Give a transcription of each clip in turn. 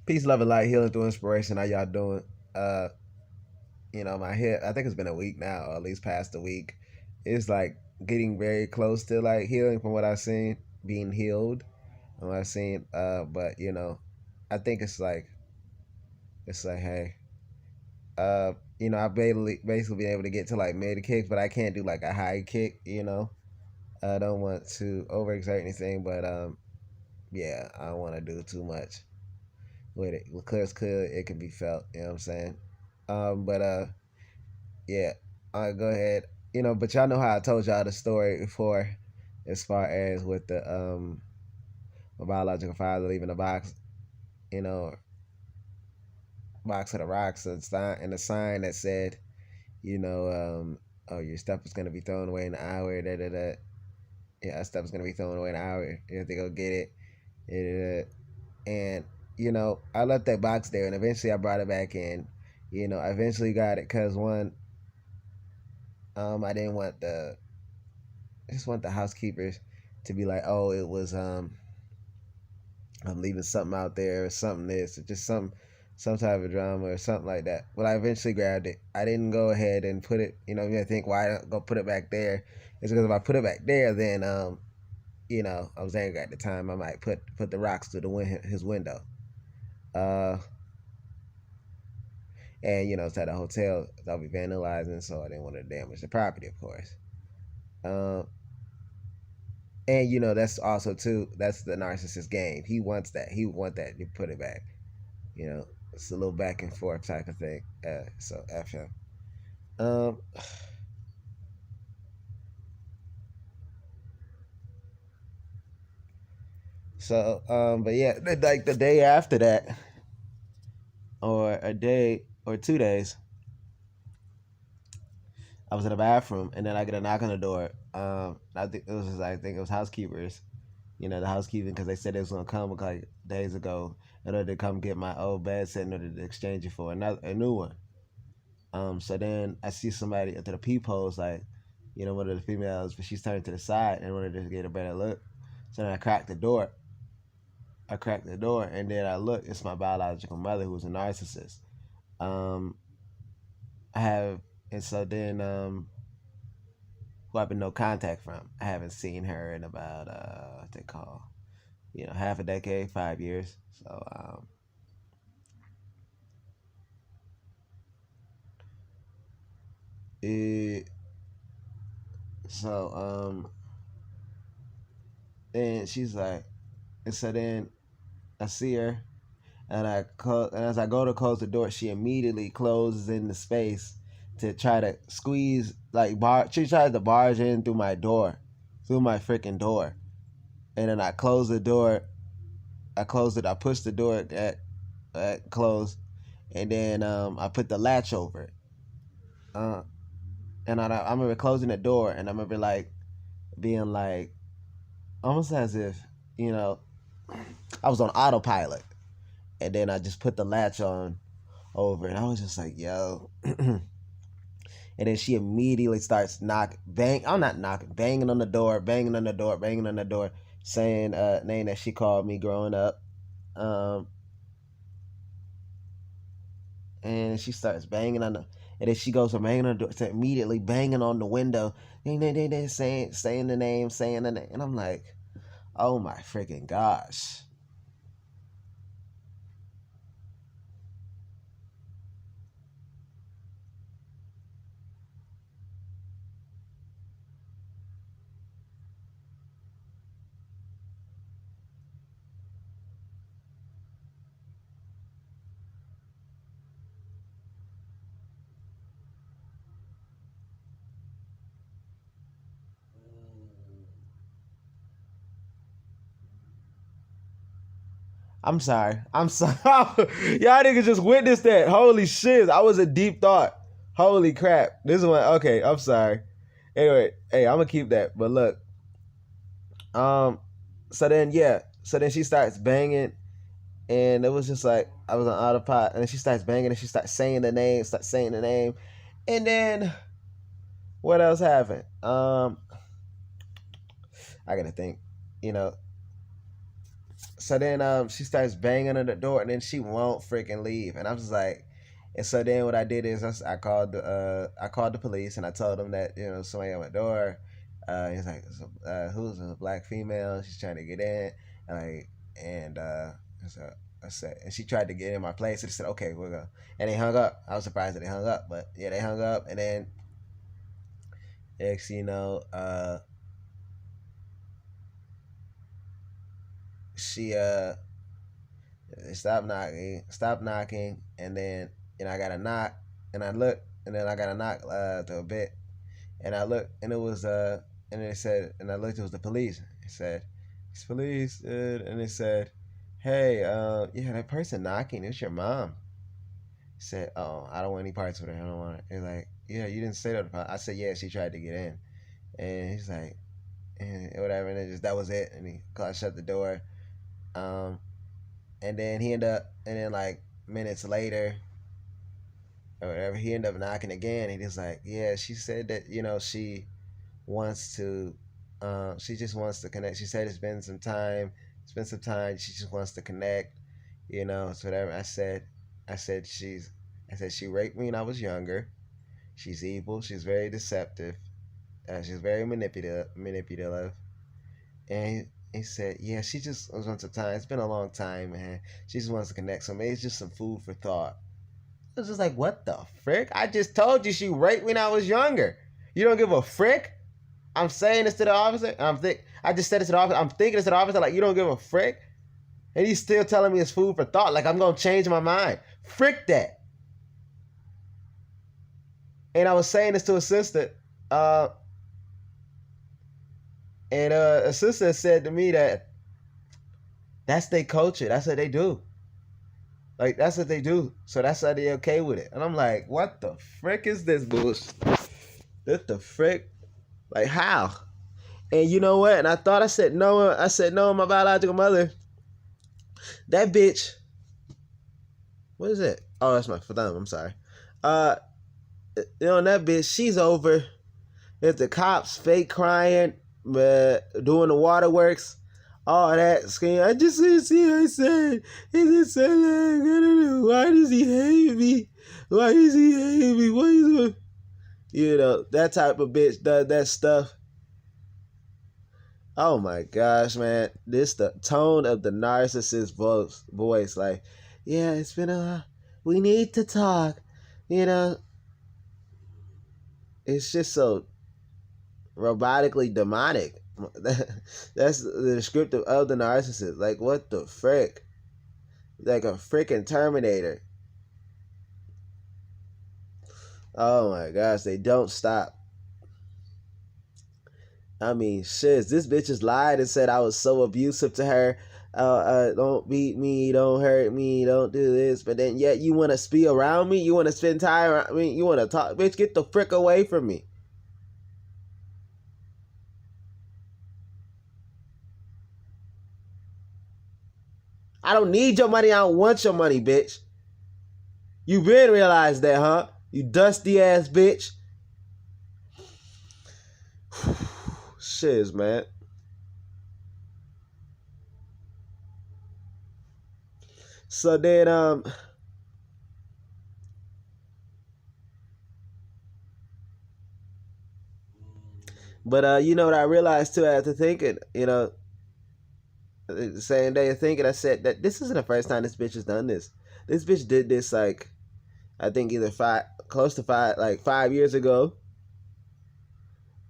Peace, love, and light, healing through inspiration. How y'all doing? My head, I think it's been a week now, or at least past a week. It's like getting very close to like healing from what I've seen, being healed from what I've seen. But I think it's like, hey, I've basically been able to get to like mid kicks, but I can't do like a high kick. I don't want to overexert anything, but yeah, I don't want to do too much with it because it can be felt. You know what I'm saying? But yeah, go ahead. But y'all know how I told y'all the story before, as far as with the my biological father leaving the box, you know, box of the rocks and the sign that said, oh, your stuff is gonna be thrown away in an hour. Da da da. Yeah, that stuff is gonna be thrown away in an hour. You have to go get it. Da, da, da. And I left that box there, and eventually I brought it back in. I eventually got it because one, I didn't want I just want the housekeepers to be like, oh, it was I'm leaving something out there or something this or just some type of drama or something like that. But I eventually grabbed it. I didn't go ahead and put it. You think why don't go put it back there? It's because if I put it back there, then I was angry at the time. I might put the rocks through his window. And it's at a hotel. I'll be vandalizing, so I didn't want to damage the property, of course. And that's also too. That's the narcissist game. He wants that. He want that. You put it back. It's a little back and forth type of thing. So F him. Um. But yeah, like the day after that, or a day or 2 days, I was in the bathroom, and then I get a knock on the door. I think it was housekeepers. The housekeeping, because they said they was gonna come like days ago in order to come get my old bed set in order to exchange it for a new one. So then I see somebody at the peepholes, like, one of the females, but she's turning to the side in order to get a better look. So then I cracked the door. And then I look. It's my biological mother, who's a narcissist. I have, and so then who I've been no contact from. I haven't seen her in about what they call, half a decade, 5 years. So it so then she's like, and so then I see her, and as I go to close the door, she immediately closes in the space to try to squeeze, like she tries to barge in through my freaking door. And then I close the door. I close it. I push the door at close, and then I put the latch over it. And I remember closing the door, and I remember like being like almost as if I was on autopilot, and then I just put the latch on over, and I was just like, yo. And then she immediately starts banging on the door, saying name that she called me growing up. And she starts banging on the, and then she goes from banging on the door to immediately banging on the window, saying the name, and I'm like, oh my freaking gosh. I'm sorry. Y'all niggas just witnessed that. Holy shit. I was a deep thought. Holy crap. This is one. Okay, I'm sorry. Anyway, hey, I'm gonna keep that. But look. So then she starts banging, and it was just like I was on autopilot, and then she starts banging, and she starts saying the name, and then what else happened? I gotta think. so then she starts banging on the door, and then she won't freaking leave, and I'm just like, and so then what I did is I called the police, and I told them that somebody at my door. He's like, who's a black female? She's trying to get in, and so I said, and she tried to get in my place. And they said, okay, we'll go, and they hung up. I was surprised that they hung up, but yeah, they hung up, and then next, she stopped knocking, and then I got a knock, and I looked, and then I got a knock to a bit, and I looked, and it was and it said, and I looked, it was the police. It said, it's police, and it said, hey, yeah, that person knocking, it's your mom. I said, oh, I don't want any parts with her. I don't want it. It's like, yeah, you didn't say that. I said, yeah, she tried to get in, and he's like, and whatever, and that was it, and I shut the door. And then he ended up, and then like minutes later, or whatever, he ended up knocking again. And he's like, yeah, she said that, she wants to, she just wants to connect. She said it's been some time. She just wants to connect, so whatever. I said she raped me when I was younger. She's evil. She's very deceptive. She's very manipulative. And he said, yeah, she just wants some time. It's been a long time, man. She just wants to connect. So maybe it's just some food for thought. I was just like, what the frick? I just told you she raped me when I was younger. You don't give a frick? I'm saying this to the officer. I just said it to the officer. I'm thinking this to the officer, like, you don't give a frick? And he's still telling me it's food for thought. Like, I'm going to change my mind. Frick that. And I was saying this to a sister. And a sister said to me that that's their culture. That's what they do. Like, that's what they do. So that's why they okay with it. And I'm like, what the frick is this bullshit? What the frick? Like, how? And you know what? And I said no, my biological mother. That bitch. What is it? Oh, that's my thumb. I'm sorry. That bitch, she's over. If the cops fake crying, doing the waterworks, all that scream. I just didn't see her say. He just said, why does he hate me? Why does he hate me? What is it? That type of bitch does that stuff. Oh my gosh, man. This the tone of the narcissist voice. Like, yeah, it's been we need to talk. It's just so robotically demonic. That's the descriptive of the narcissist. Like, what the frick? Like a freaking Terminator. Oh my gosh, they don't stop. I mean, shit, this bitch just lied and said I was so abusive to her. Don't beat me, don't hurt me, don't do this. But then yet you want to be around me? You want to spend time around me? You want to talk? Bitch, get the frick away from me. I don't need your money. I don't want your money, bitch. You been realize that, huh? You dusty ass bitch. Shiz, man. So then, but you know what I realized too after thinking, the same day of thinking, I said that this isn't the first time this bitch has done this. This bitch did this, like, I think either 5 years ago,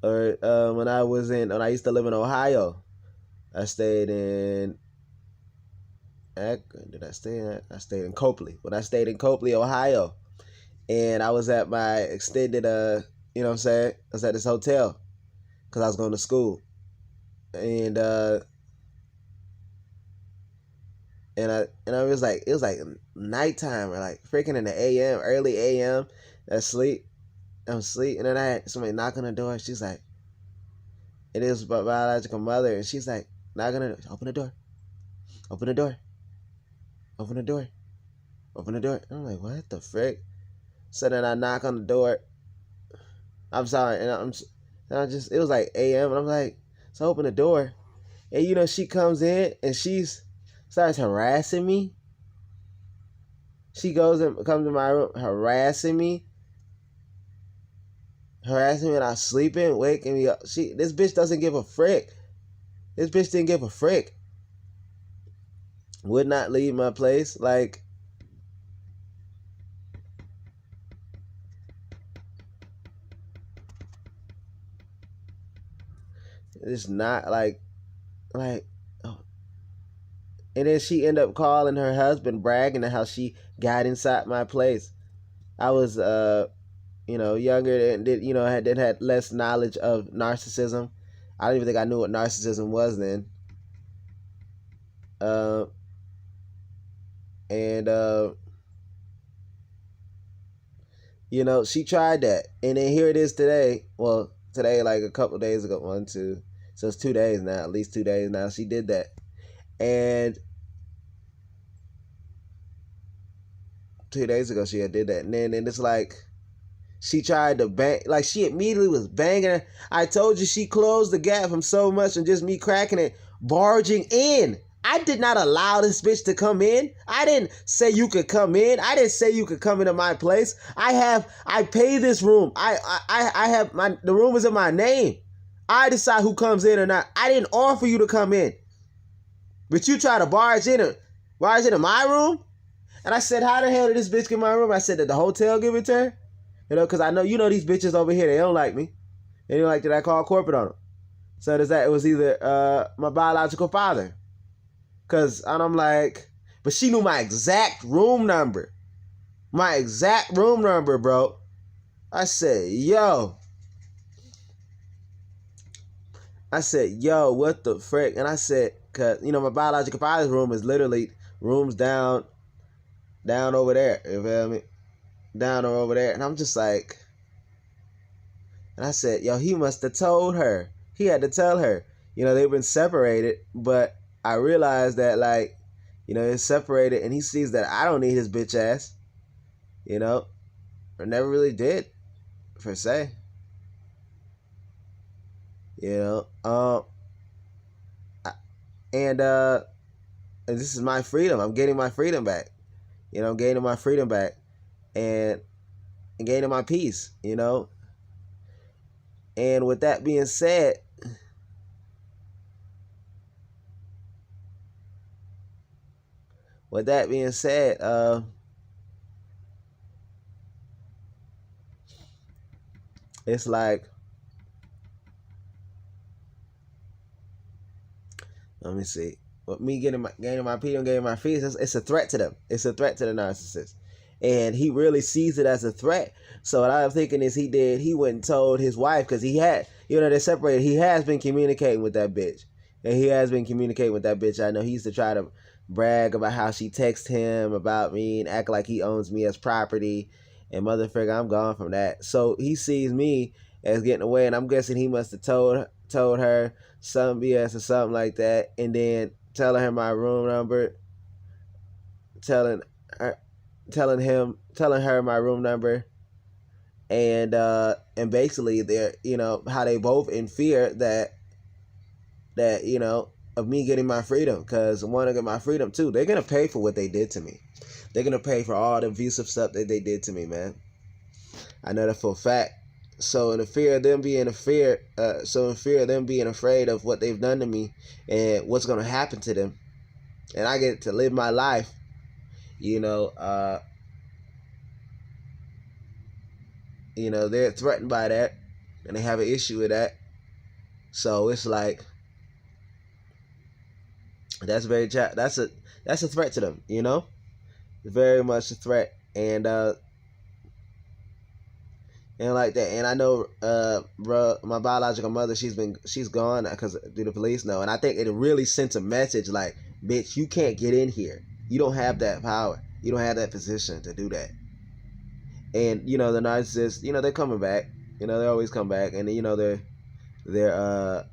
or when I used to live in Ohio. I stayed in Copley. When I stayed in Copley, Ohio, and I was at my extended, I was at this hotel because I was going to school, and I was like, it was like nighttime or like freaking in the AM, early AM. I'm asleep, and then I had somebody knock on the door. She's like, it is my biological mother, and she's like, knock on the door, open the door, open the door, open the door, open the door. And I'm like, what the frick? So then I knock on the door. I'm sorry, and it was like AM, and I'm like, so open the door, and she comes in, and she's starts harassing me. She goes and comes to my room, harassing me when I'm sleeping, waking me up. This bitch doesn't give a frick. This bitch didn't give a frick. Would not leave my place. Like, it's not like, oh. And then she ended up calling her husband, bragging on how she got inside my place. I was, younger and had less knowledge of narcissism. I don't even think I knew what narcissism was then. She tried that, and then here it is today. Well, today, like a couple days ago, 1, 2, so it's 2 days now, at least 2 days now. She did that, and 2 days ago she had did that, and then it's like she tried to bang, like she immediately was banging. I told you she closed the gap from so much and just me cracking it, barging in. I did not allow this bitch to come in. I didn't say you could come in. I didn't say you could come into my place. I pay this room. I have the room is in my name. I decide who comes in or not. I didn't offer you to come in. But you try to barge into my room? And I said, how the hell did this bitch get in my room? I said, did the hotel give it to her? Because I know, these bitches over here, they don't like me. They don't like that I call corporate on them. So it was either my biological father. And I'm like, but she knew my exact room number. My exact room number, bro. I said, yo, what the frick? And I said, because, my biological father's room is literally rooms down over there. You feel me? Down or over there. And I'm just like, and I said, yo, he must have told her. He had to tell her. They've been separated, but I realized that, like, they're separated, and he sees that I don't need his bitch ass. I never really did, per se. And this is my freedom. I'm getting my freedom back. I'm gaining my freedom back, and gaining my peace. And with that being said, it's like, let me see. With me gaining my freedom, gaining my peace, it's a threat to them. It's a threat to the narcissist. And he really sees it as a threat. So what I'm thinking is he went and told his wife, because he had, they're separated. He has been communicating with that bitch. I know he used to try to brag about how she texts him about me and act like he owns me as property. And motherfucker, I'm gone from that. So he sees me as getting away, and I'm guessing he must have told her some BS or something like that, and then telling her my room number, telling her my room number, and basically they're, how they both in fear that of me getting my freedom, because I want to get my freedom too. They're gonna pay for what they did to me. They're gonna pay for all the abusive stuff that they did to me, man. I know that for a fact. So in fear of them being afraid of what they've done to me and what's gonna happen to them, and I get to live my life, they're threatened by that, and they have an issue with that. So it's like, that's a threat to them, very much a threat, and like that. And I know, my biological mother, she's gone because the police know, and I think it really sent a message like, bitch, you can't get in here. You don't have that power. You don't have that position to do that. And the narcissists, they're coming back. They always come back, and they're that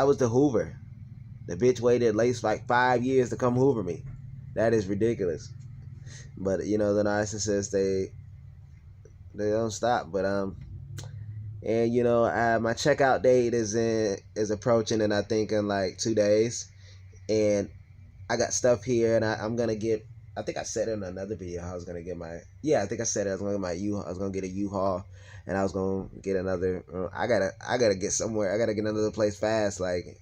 was the Hoover. The bitch waited at least like 5 years to come Hoover me. That is ridiculous. But the narcissists, they don't stop. But and my checkout date is approaching, and I think in like 2 days, and I got stuff here, and I'm gonna get. I think I said in another video I was gonna get my. Yeah, I think I said I was gonna get my U. I was gonna get a U-Haul, and I was gonna get another. I gotta get somewhere. I gotta get another place fast. Like,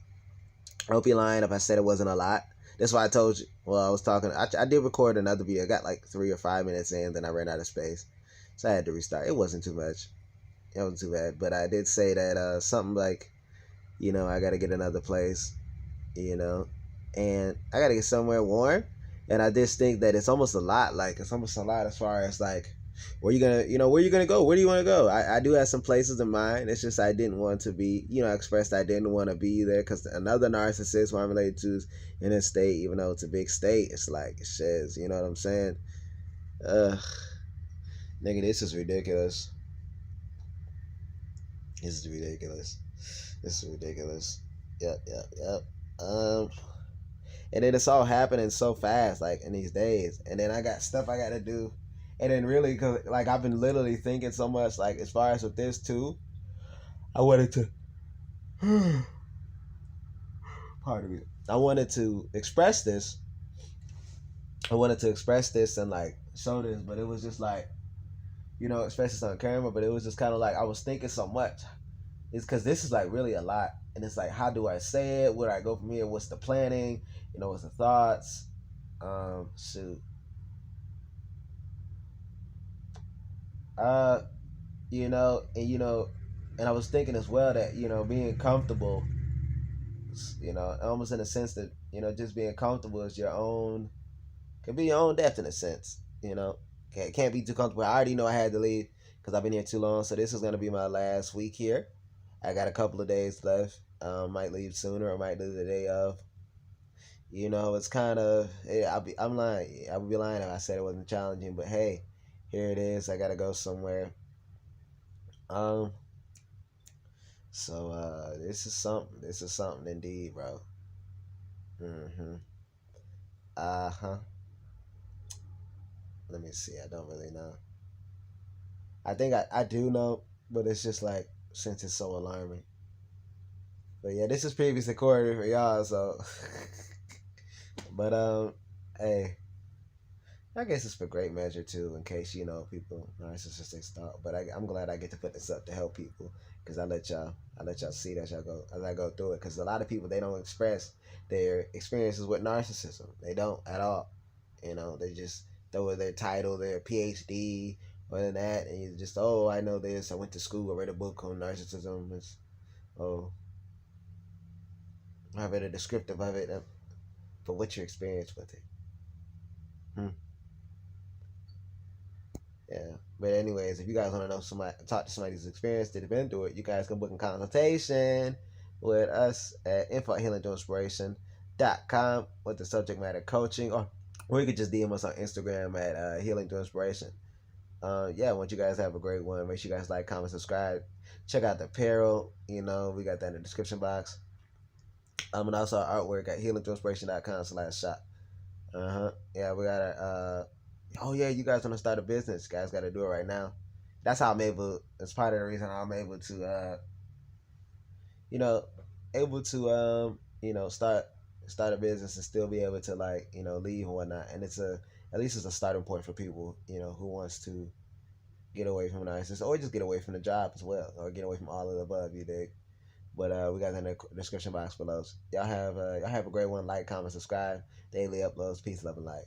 I hope you're lying if I said it wasn't a lot. That's why I told you. Well, I was talking. I did record another video. I got like 3 or 5 minutes in, then I ran out of space, so I had to restart. It wasn't too much. It wasn't too bad, but I did say that something like, I gotta get another place, you know, and I gotta get somewhere warm. And I just think that it's almost a lot. Like, it's almost a lot as far as like, where you gonna, where you gonna go? Where do you want to go? I do have some places in mind. It's just I didn't want to be, I expressed I didn't want to be there because another narcissist who I'm related to is in a state, even though it's a big state. It's like, it says, you know what I'm saying? Ugh, nigga, this is ridiculous. This is ridiculous. This is ridiculous. Yep. And then it's all happening so fast, like in these days. And then I got stuff I got to do. And then really, cause like I've been literally thinking so much, like as far as with this too, I wanted to, pardon me, I wanted to express this. I wanted to express this and like show this, but it was just like, express this on camera. But it was just kind of like I was thinking so much. It's because this is like really a lot, and it's like, how do I say it? Where do I go from here? What's the planning? What's the thoughts? Shoot. And I was thinking as well that being comfortable, almost in a sense that just being comfortable is can be your own death in a sense. Can't be too comfortable. I already know I had to leave because I've been here too long, so this is gonna be my last week here. I got a couple of days left. Might leave sooner or might leave the day of. It's kind of. I'm lying. I would be lying if I said it wasn't challenging. But hey, here it is. I gotta go somewhere. So this is something. This is something indeed, bro. Uh-huh. Let me see. I don't really know. I think I do know, but it's just like, since it's so alarming. But yeah, this is previous recorded for y'all, so. But hey, I guess it's for great measure too, in case people narcissistic stuff. But I'm glad I get to put this up to help people, because I let y'all see that as I go through it. Because a lot of people, they don't express their experiences with narcissism. They don't at all. They just throw their title, their PhD, or than that, and you just, oh, I know this. I went to school. I read a book on narcissism. I read a descriptive of it. But what's your experience with it? Yeah. But anyways, if you guys want to know talk to somebody who's experienced it, been through it, you guys can book a consultation with us at info@healingthroughinspiration.com with the subject matter coaching, or you could just DM us on Instagram at healingthroughinspiration. I want you guys to have a great one. Make sure you guys like, comment, subscribe. Check out the apparel. We got that in the description box. And also our artwork at healingthroughinspiration.com/shop. Yeah, we got a. Oh yeah, you guys want to start a business? You guys got to do it right now. That's how I'm able. That's part of the reason I'm able to. Start a business and still be able to leave and whatnot. And at least it's a starting point for people who wants to get away from narcissists, or just get away from the job as well, or get away from all of the above. You dig? But we got that in the description box below. Y'all have a great one. Like, comment, subscribe. Daily uploads. Peace, love, and light.